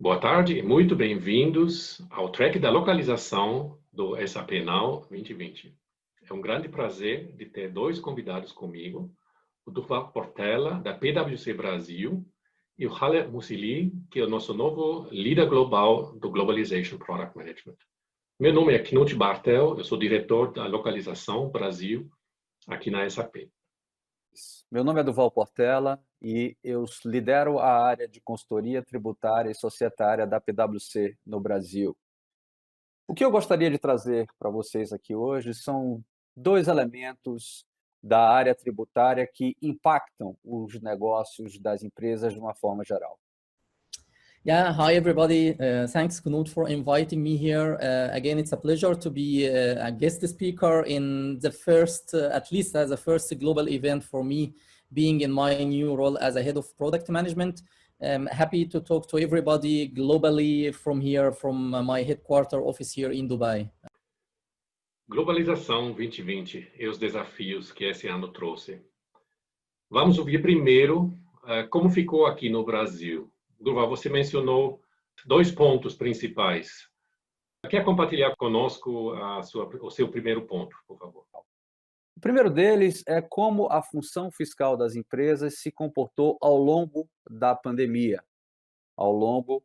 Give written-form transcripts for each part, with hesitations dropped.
Boa tarde e muito bem-vindos ao track da localização do SAP Now 2020. É um grande prazer de ter dois convidados comigo, o Durval Portela, da PwC Brasil, e o Khaled Mussili, que é o nosso novo líder global do Globalization Product Management. Meu nome é Knut Bartel, eu sou diretor da localização Brasil aqui na SAP. Meu nome é Durval Portela e eu lidero a área de consultoria tributária e societária da PwC no Brasil. O que eu gostaria de trazer para vocês aqui hoje são dois elementos da área tributária que impactam os negócios das empresas de uma forma geral. Yeah, hi everybody. Thanks Knut for inviting me here. Again, it's a pleasure to be a guest speaker in the first, at least as a first global event for me, being in my new role as a head of product management. Happy to talk to everybody globally from here, from my headquarter office here in Dubai. Globalização 2020 e os desafios que esse ano trouxe. Vamos ouvir primeiro como ficou aqui no Brasil. Durval, você mencionou dois pontos principais. Quer compartilhar conosco o seu primeiro ponto, por favor? O primeiro deles é como a função fiscal das empresas se comportou ao longo da pandemia, ao longo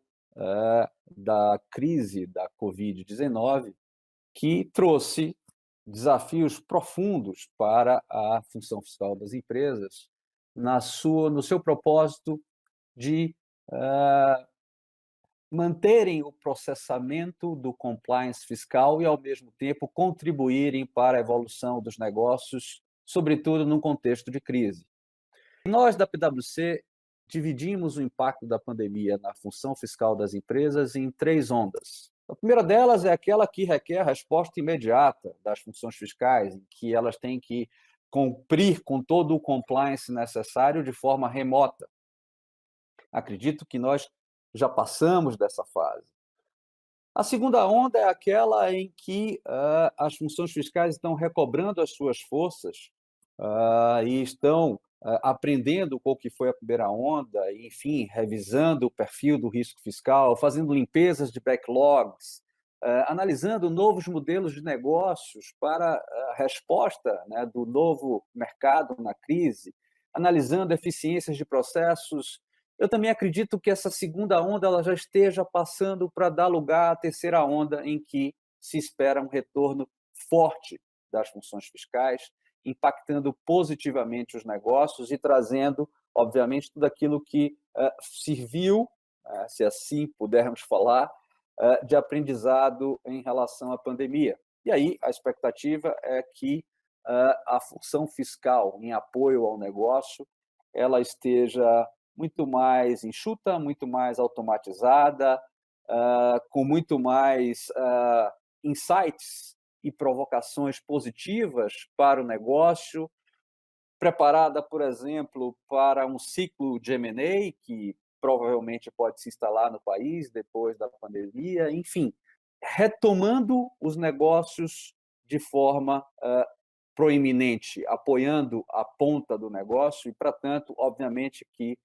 da crise da Covid-19, que trouxe desafios profundos para a função fiscal das empresas no seu propósito de manterem o processamento do compliance fiscal e, ao mesmo tempo, contribuírem para a evolução dos negócios, sobretudo num contexto de crise. Nós, da PwC, dividimos o impacto da pandemia na função fiscal das empresas em três ondas. A primeira delas é aquela que requer a resposta imediata das funções fiscais, em que elas têm que cumprir com todo o compliance necessário de forma remota. Acredito que nós já passamos dessa fase. A segunda onda é aquela em que as funções fiscais estão recobrando as suas forças e estão aprendendo com o que foi a primeira onda, enfim, revisando o perfil do risco fiscal, fazendo limpezas de backlogs, analisando novos modelos de negócios para a resposta, né, do novo mercado na crise, analisando eficiências de processos. Eu também acredito que essa segunda onda ela já esteja passando para dar lugar à terceira onda, em que se espera um retorno forte das funções fiscais, impactando positivamente os negócios e trazendo, obviamente, tudo aquilo que serviu, se assim pudermos falar, de aprendizado em relação à pandemia. E aí a expectativa é que a função fiscal em apoio ao negócio ela esteja muito mais enxuta, muito mais automatizada, com muito mais insights e provocações positivas para o negócio, preparada, por exemplo, para um ciclo de M&A, que provavelmente pode se instalar no país depois da pandemia, enfim, retomando os negócios de forma proeminente, apoiando a ponta do negócio e, portanto, obviamente que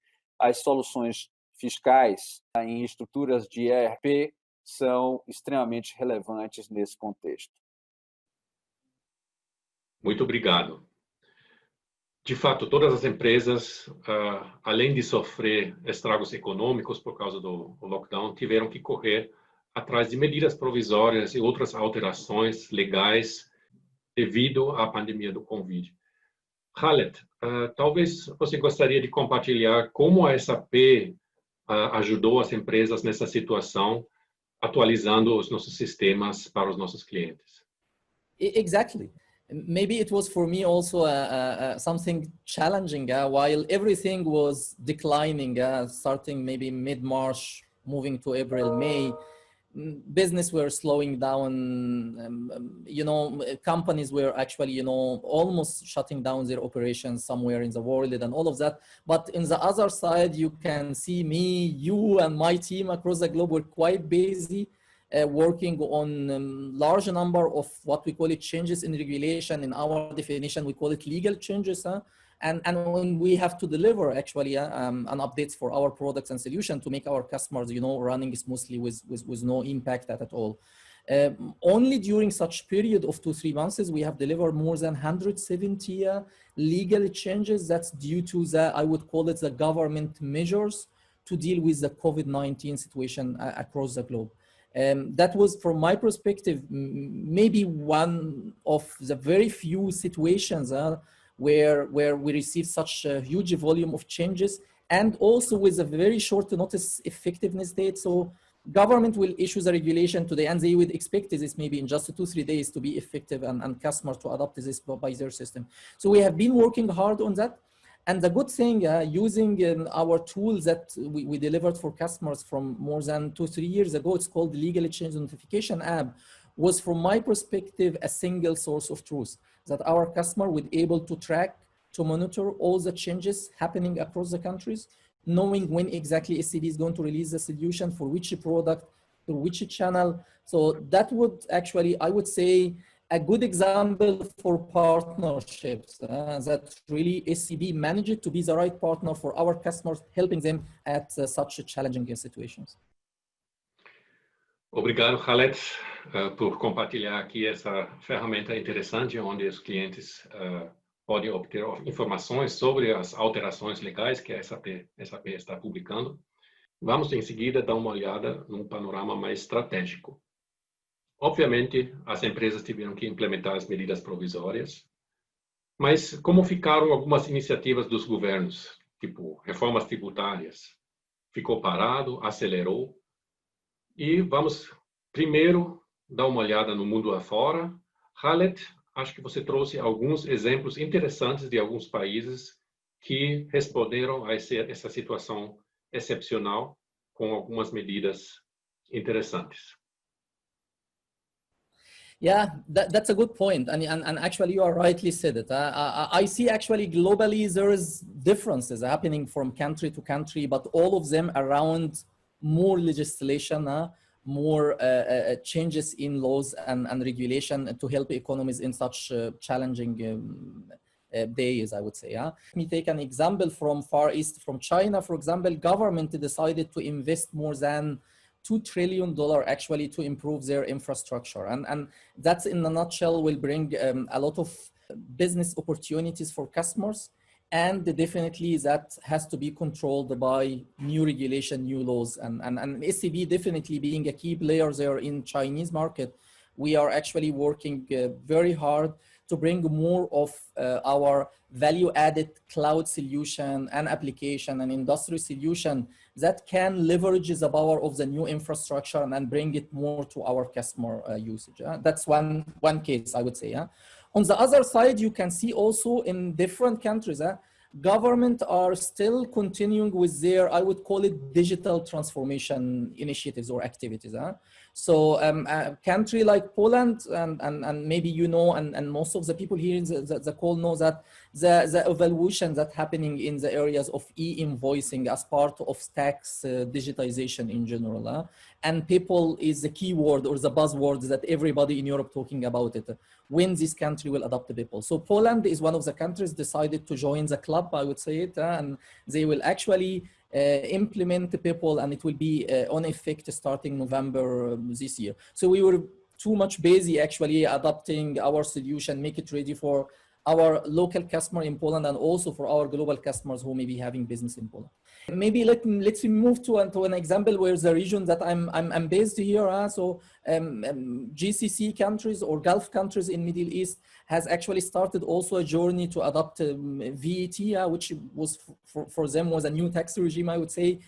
as soluções fiscais em estruturas de ERP são extremamente relevantes nesse contexto. Muito obrigado. De fato, todas as empresas, além de sofrer estragos econômicos por causa do lockdown, tiveram que correr atrás de medidas provisórias e outras alterações legais devido à pandemia do Covid. Khaled, talvez você gostaria de compartilhar como a SAP ajudou as empresas nessa situação, atualizando os nossos sistemas para os nossos clientes. Exactly. Maybe it was for me also something challenging while everything was declining, starting maybe mid-March, moving to April, May. Business were slowing down, companies were actually, almost shutting down their operations somewhere in the world and all of that. But in the other side, you can see me, you and my team across the globe were quite busy working on large number of what we call it changes in regulation. In our definition, we call it legal changes. And when we have to deliver actually an updates for our products and solution to make our customers, running smoothly with no impact at all. Only during such period of 2-3 months, we have delivered more than 170 legal changes. That's due to the, I would call it the government measures to deal with the COVID-19 situation across the globe. That was, from my perspective, maybe one of the very few situations where we received such a huge volume of changes, and also with a very short notice effectiveness date. So government will issue the regulation today, and they would expect this maybe in just 2-3 days to be effective and customers to adopt this by their system. So we have been working hard on that. And the good thing, using our tools that we delivered for customers from more than 2-3 years ago, it's called the Legal Change Notification app, was, from my perspective, a single source of truth that our customer would be able to track, to monitor all the changes happening across the countries, knowing when exactly SCB is going to release the solution for which product, for which channel. So that would actually, I would say, a good example for partnerships that really SCB managed to be the right partner for our customers, helping them at such challenging situations. Obrigado, Khaled, por compartilhar aqui essa ferramenta interessante onde os clientes podem obter informações sobre as alterações legais que a SAP está publicando. Vamos, em seguida, dar uma olhada num panorama mais estratégico. Obviamente, as empresas tiveram que implementar as medidas provisórias, mas como ficaram algumas iniciativas dos governos, tipo reformas tributárias? Ficou parado, acelerou? E vamos primeiro dar uma olhada no mundo afora. Khaled, acho que você trouxe alguns exemplos interessantes de alguns países que responderam a essa situação excepcional com algumas medidas interessantes. Yeah, that's a good point. And actually, you are rightly said it. I see actually globally there is differences happening from country to country, but all of them around more legislation, more changes in laws and regulation to help economies in such challenging days, I would say. Let me take an example from Far East, from China, for example. Government decided to invest more than $2 trillion actually to improve their infrastructure. And that's, in a nutshell, will bring a lot of business opportunities for customers. And definitely that has to be controlled by new regulation, new laws. And SCB definitely being a key player there in Chinese market, we are actually working very hard to bring more of our value-added cloud solution and application and industry solution that can leverage the power of the new infrastructure and bring it more to our customer usage. That's one case, I would say. On the other side, you can see also in different countries, government are still continuing with their, I would call it, digital transformation initiatives or activities. So a country like Poland, and maybe and most of the people here in the call know that the evolution that's happening in the areas of e-invoicing as part of tax digitization in general. And people is the keyword or the buzzword that everybody in Europe talking about it. When this country will adopt the people. So Poland is one of the countries decided to join the club, I would say it, and they will actually implement the people, and it will be on effect starting November this year. So we were too much busy actually adopting our solution, make it ready for our local customer in Poland and also for our global customers who may be having business in Poland. Maybe let's move to an example where the region that I'm based here. So GCC countries or Gulf countries in Middle East has actually started also a journey to adopt VAT, which was for them was a new tax regime, I would say,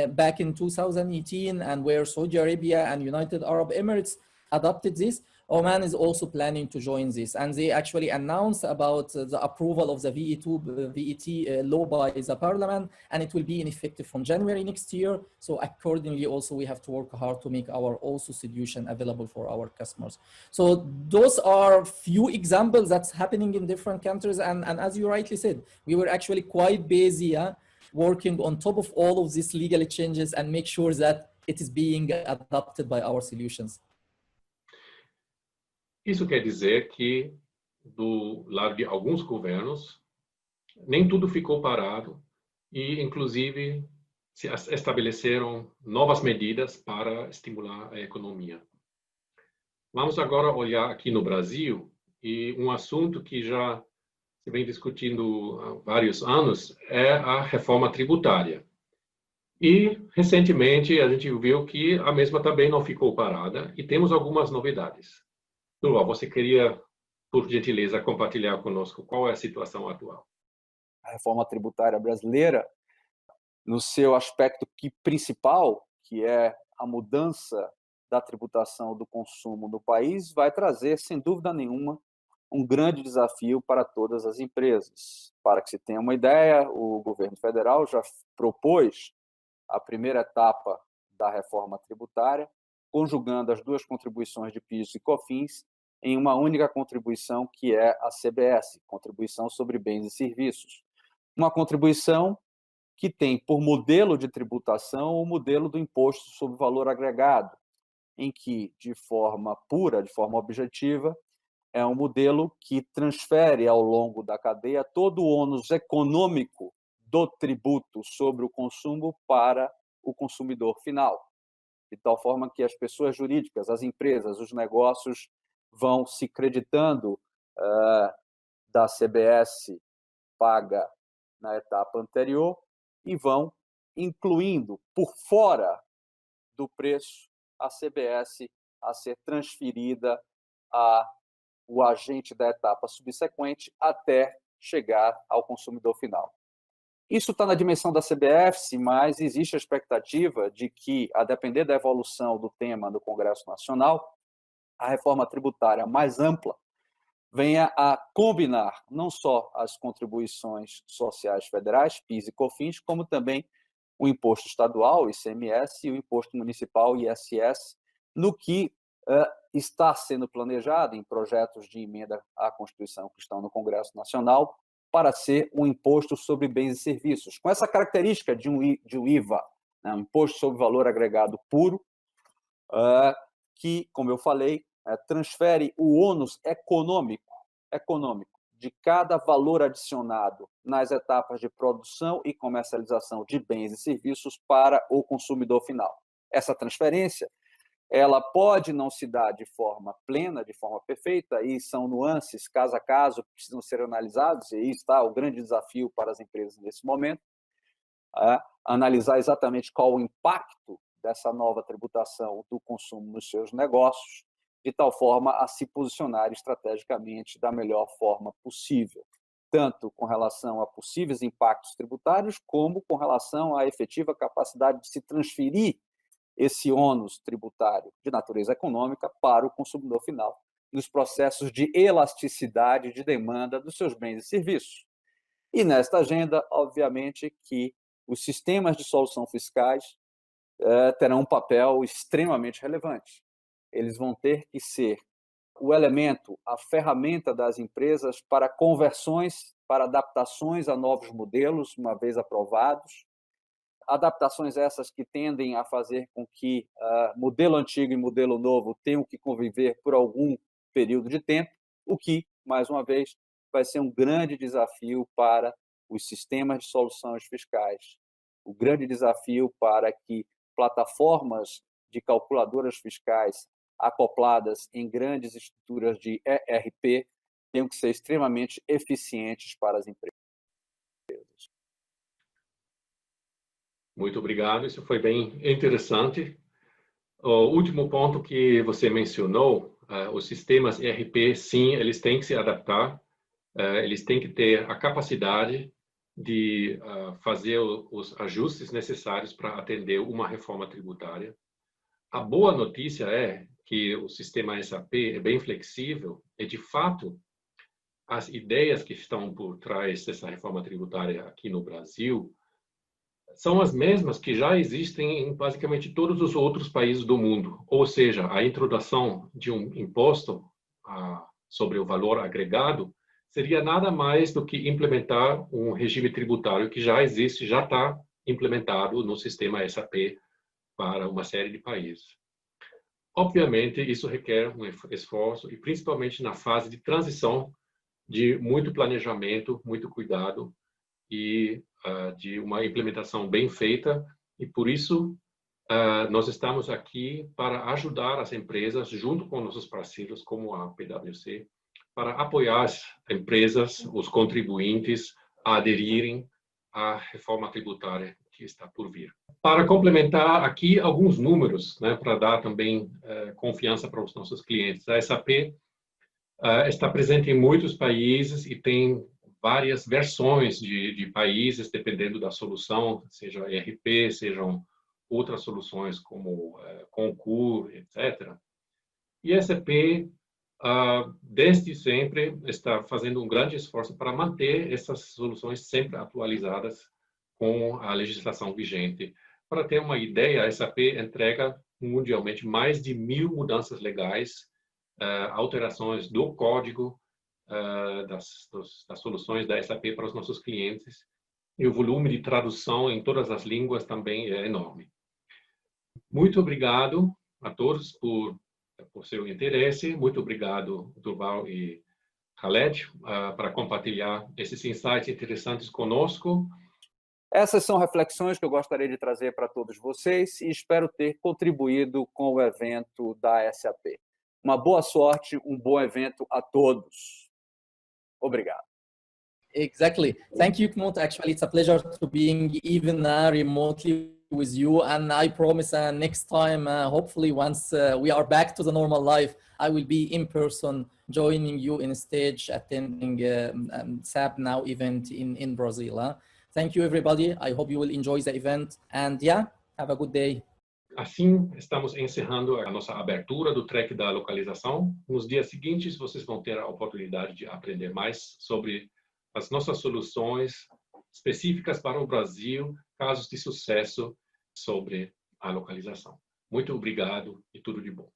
back in 2018, and where Saudi Arabia and United Arab Emirates adopted this. Oman is also planning to join this, and they actually announced about the approval of the VAT law by the parliament, and it will be in effect from January next year. So accordingly, also we have to work hard to make our also solution available for our customers. So those are few examples that's happening in different countries, and as you rightly said, we were actually quite busy working on top of all of these legal changes and make sure that it is being adopted by our solutions? Isso quer dizer que, do lado de alguns governos, nem tudo ficou parado e, inclusive, se estabeleceram novas medidas para estimular a economia. Vamos agora olhar aqui no Brasil e um assunto que já se vem discutindo há vários anos é a reforma tributária. E, recentemente, a gente viu que a mesma também não ficou parada e temos algumas novidades. Durval, você queria, por gentileza, compartilhar conosco qual é a situação atual? A reforma tributária brasileira, no seu aspecto principal, que é a mudança da tributação do consumo no país, vai trazer, sem dúvida nenhuma, um grande desafio para todas as empresas. Para que se tenha uma ideia, o governo federal já propôs a primeira etapa da reforma tributária, conjugando as duas contribuições de PIS e COFINS em uma única contribuição, que é a CBS, Contribuição sobre Bens e Serviços. Uma contribuição que tem por modelo de tributação o modelo do imposto sobre valor agregado, em que, de forma pura, de forma objetiva, é um modelo que transfere ao longo da cadeia todo o ônus econômico do tributo sobre o consumo para o consumidor final, de tal forma que as pessoas jurídicas, as empresas, os negócios vão se creditando da CBS paga na etapa anterior e vão incluindo por fora do preço a CBS a ser transferida ao agente da etapa subsequente até chegar ao consumidor final. Isso está na dimensão da CBS, mas existe a expectativa de que, a depender da evolução do tema no Congresso Nacional, a reforma tributária mais ampla venha a combinar não só as contribuições sociais federais, PIS e COFINS, como também o imposto estadual, ICMS, e o imposto municipal, ISS, no que está sendo planejado em projetos de emenda à Constituição que estão no Congresso Nacional, para ser um imposto sobre bens e serviços, com essa característica de um IVA, né, um imposto sobre valor agregado puro, que, como eu falei, transfere o ônus econômico de cada valor adicionado nas etapas de produção e comercialização de bens e serviços para o consumidor final. Essa transferência, ela pode não se dar de forma plena, de forma perfeita, e são nuances, caso a caso, que precisam ser analisados, e aí está o grande desafio para as empresas nesse momento, analisar exatamente qual o impacto dessa nova tributação do consumo nos seus negócios, de tal forma a se posicionar estrategicamente da melhor forma possível, tanto com relação a possíveis impactos tributários, como com relação à efetiva capacidade de se transferir esse ônus tributário de natureza econômica para o consumidor final, nos processos de elasticidade de demanda dos seus bens e serviços. E nesta agenda, obviamente, que os sistemas de solução fiscais terão um papel extremamente relevante. Eles vão ter que ser o elemento, a ferramenta das empresas para conversões, para adaptações a novos modelos, uma vez aprovados, adaptações essas que tendem a fazer com que modelo antigo e modelo novo tenham que conviver por algum período de tempo, o que, mais uma vez, vai ser um grande desafio para os sistemas de soluções fiscais, o grande desafio para que plataformas de calculadoras fiscais acopladas em grandes estruturas de ERP tenham que ser extremamente eficientes para as empresas. Muito obrigado, isso foi bem interessante. O último ponto que você mencionou, os sistemas ERP, sim, eles têm que se adaptar, eles têm que ter a capacidade de fazer os ajustes necessários para atender uma reforma tributária. A boa notícia é que o sistema SAP é bem flexível e, de fato, as ideias que estão por trás dessa reforma tributária aqui no Brasil são as mesmas que já existem em basicamente todos os outros países do mundo. Ou seja, a introdução de um imposto sobre o valor agregado seria nada mais do que implementar um regime tributário que já existe, já está implementado no sistema SAP para uma série de países. Obviamente, isso requer um esforço, e principalmente na fase de transição, de muito planejamento, muito cuidado e de uma implementação bem feita. E por isso, nós estamos aqui para ajudar as empresas, junto com nossos parceiros, como a PwC, para apoiar as empresas, os contribuintes, a aderirem à reforma tributária que está por vir. Para complementar aqui alguns números, né, para dar também confiança para os nossos clientes. A SAP está presente em muitos países e tem várias versões de países, dependendo da solução, seja ERP, sejam outras soluções como Concur, etc. E a SAP, desde sempre, está fazendo um grande esforço para manter essas soluções sempre atualizadas com a legislação vigente. Para ter uma ideia, a SAP entrega mundialmente mais de 1.000 mudanças legais, alterações do código das soluções da SAP para os nossos clientes, e o volume de tradução em todas as línguas também é enorme. Muito obrigado a todos por seu interesse. Muito obrigado, Durval e Khaled, para compartilhar esses insights interessantes conosco. Essas são reflexões que eu gostaria de trazer para todos vocês e espero ter contribuído com o evento da SAP. Uma boa sorte, um bom evento a todos. Obrigado. Exactly. Thank you, Knut. Actually, it's a pleasure to being even remotely with you. And I promise next time, hopefully once we are back to the normal life, I will be in person joining you in stage, attending SAP Now event in Brazil. Thank you, everybody. I hope you will enjoy the event. And yeah, have a good day. Assim, estamos encerrando a nossa abertura do track da localização. Nos dias seguintes, vocês vão ter a oportunidade de aprender mais sobre as nossas soluções específicas para o Brasil, casos de sucesso sobre a localização. Muito obrigado e tudo de bom.